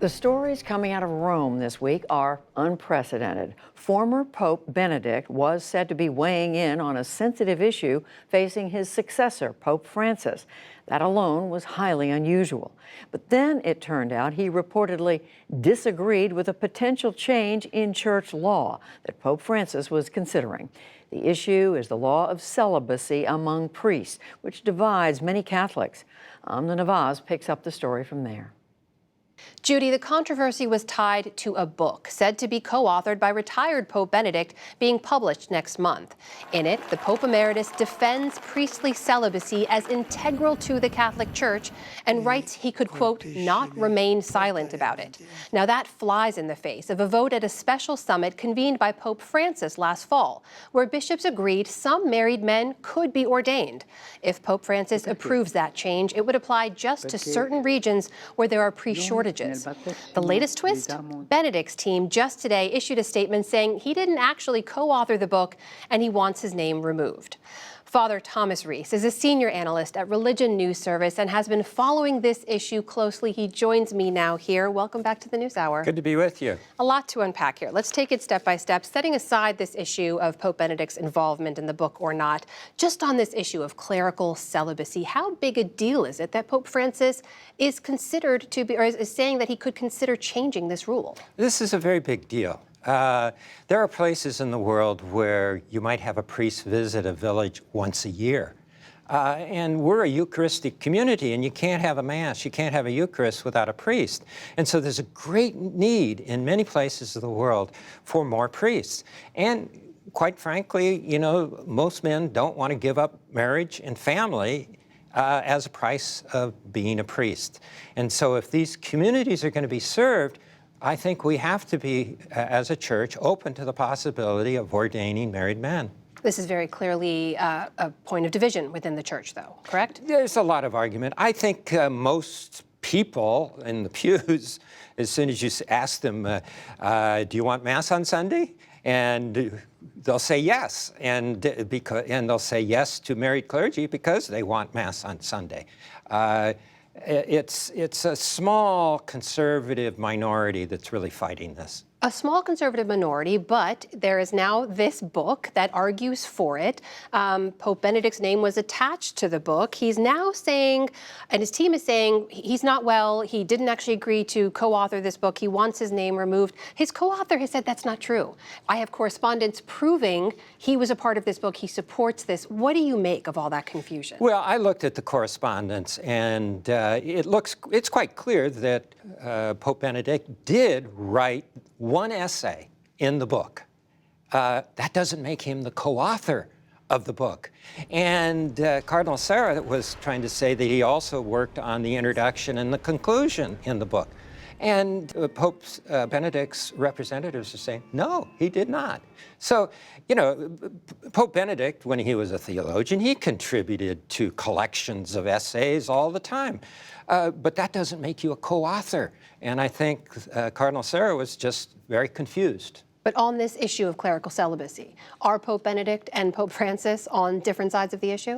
The stories coming out of Rome this week are unprecedented. Former Pope Benedict was said to be weighing in on a sensitive issue facing his successor, Pope Francis. That alone was highly unusual. But then it turned out he reportedly disagreed with a potential change in church law that Pope Francis was considering. The issue is the law of celibacy among priests, which divides many Catholics. Amna Nawaz picks up the story from there. Judy, the controversy was tied to a book said to be co-authored by retired Pope Benedict being published next month. In it, the Pope Emeritus defends priestly celibacy as integral to the Catholic Church and writes he could, quote, not remain silent about it. Now that flies in the face of a vote at a special summit convened by Pope Francis last fall, where bishops agreed some married men could be ordained. If Pope Francis approves that change, it would apply just to certain regions where there are priest shortages. The latest twist? Benedict's team just today issued a statement saying he didn't actually co-author the book and he wants his name removed. Father Thomas Reese is a senior analyst at Religion News Service and has been following this issue closely. He joins me now here. Welcome back to the NewsHour. Good to be with you. A lot to unpack here. Let's take it step by step, setting aside this issue of Pope Benedict's involvement in the book or not. Just on this issue of clerical celibacy, how big a deal is it that Pope Francis is considered to be, or is saying that he could consider changing this rule? This is a very big deal. There are places in the world where you might have a priest visit a village once a year. And we're a Eucharistic community, and you can't have a Mass, you can't have a Eucharist without a priest. And so there's a great need in many places of the world for more priests. And quite frankly, you know, most men don't want to give up marriage and family as a price of being a priest. And so if these communities are going to be served, I think we have to be, as a church, open to the possibility of ordaining married men. This is very clearly a point of division within the church, though, correct? There's a lot of argument. I think most people in the pews, as soon as you ask them, do you want Mass on Sunday? And they'll say yes, and they'll say yes to married clergy because they want Mass on Sunday. It's a small conservative minority that's really fighting this. A small conservative minority, but there is now this book that argues for it. Pope Benedict's name was attached to the book. He's now saying, and his team is saying, he's not well. He didn't actually agree to co-author this book. He wants his name removed. His co-author has said that's not true. I have correspondence proving he was a part of this book. He supports this. What do you make of all that confusion? Well, I looked at the correspondence, and it's quite clear that Pope Benedict did write one essay in the book. That doesn't make him the co-author of the book. And Cardinal Sarah was trying to say that he also worked on the introduction and the conclusion in the book. And Pope Benedict's representatives are saying, no, he did not. So, you know, Pope Benedict, when he was a theologian, he contributed to collections of essays all the time. But that doesn't make you a co-author. And I think Cardinal Sarah was just very confused. But on this issue of clerical celibacy, are Pope Benedict and Pope Francis on different sides of the issue?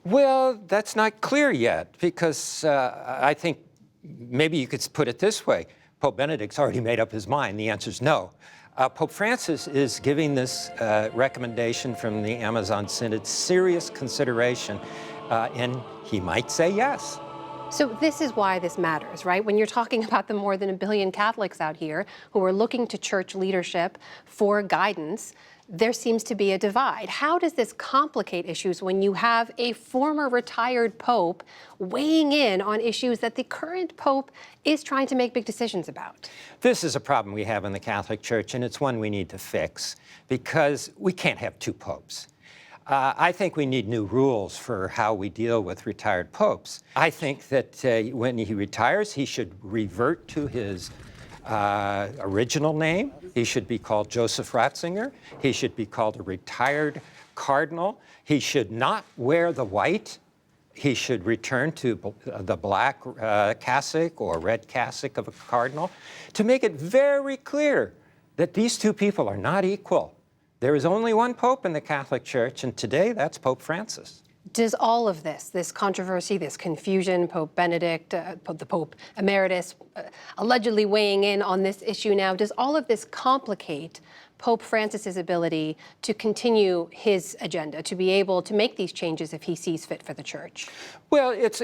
Well, that's not clear yet, because I think maybe you could put it this way. Pope Benedict's already made up his mind. The answer is no. Pope Francis is giving this recommendation from the Amazon Synod serious consideration, and he might say yes. So this is why this matters, right? When you're talking about the more than 1 billion Catholics out here who are looking to church leadership for guidance, there seems to be a divide. How does this complicate issues when you have a former retired pope weighing in on issues that the current pope is trying to make big decisions about? This is a problem we have in the Catholic Church, and it's one we need to fix, because we can't have two popes. I think we need new rules for how we deal with retired popes. I think that when he retires, he should revert to his original name. He should be called Joseph Ratzinger. He should be called a retired cardinal. He should not wear the white. He should return to the black cassock or red cassock of a cardinal, to make it very clear that these two people are not equal. There is only one pope in the Catholic Church, and today that's Pope Francis. Does all of this controversy, this confusion, Pope Benedict, the Pope Emeritus, allegedly weighing in on this issue now, does all of this complicate Pope Francis's ability to continue his agenda, to be able to make these changes if he sees fit for the Church? Well, it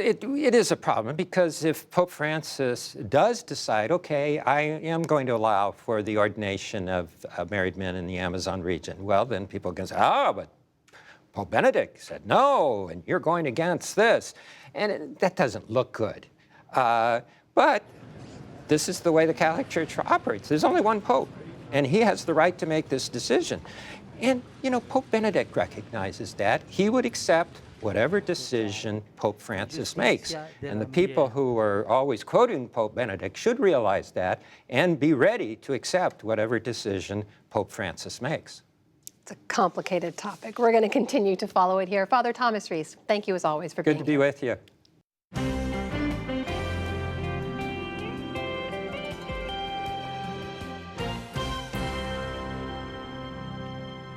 is a problem, because if Pope Francis does decide, okay, I am going to allow for the ordination of married men in the Amazon region, well, then people can say, but Pope Benedict said no, and you're going against this. And that doesn't look good. But this is the way the Catholic Church operates. There's only one Pope, and he has the right to make this decision. And, Pope Benedict recognizes that. He would accept whatever decision Pope Francis makes. And the people who are always quoting Pope Benedict should realize that and be ready to accept whatever decision Pope Francis makes. It's a complicated topic. We're going to continue to follow it here. Father Thomas Reese, thank you as always for being here. Good to be with you.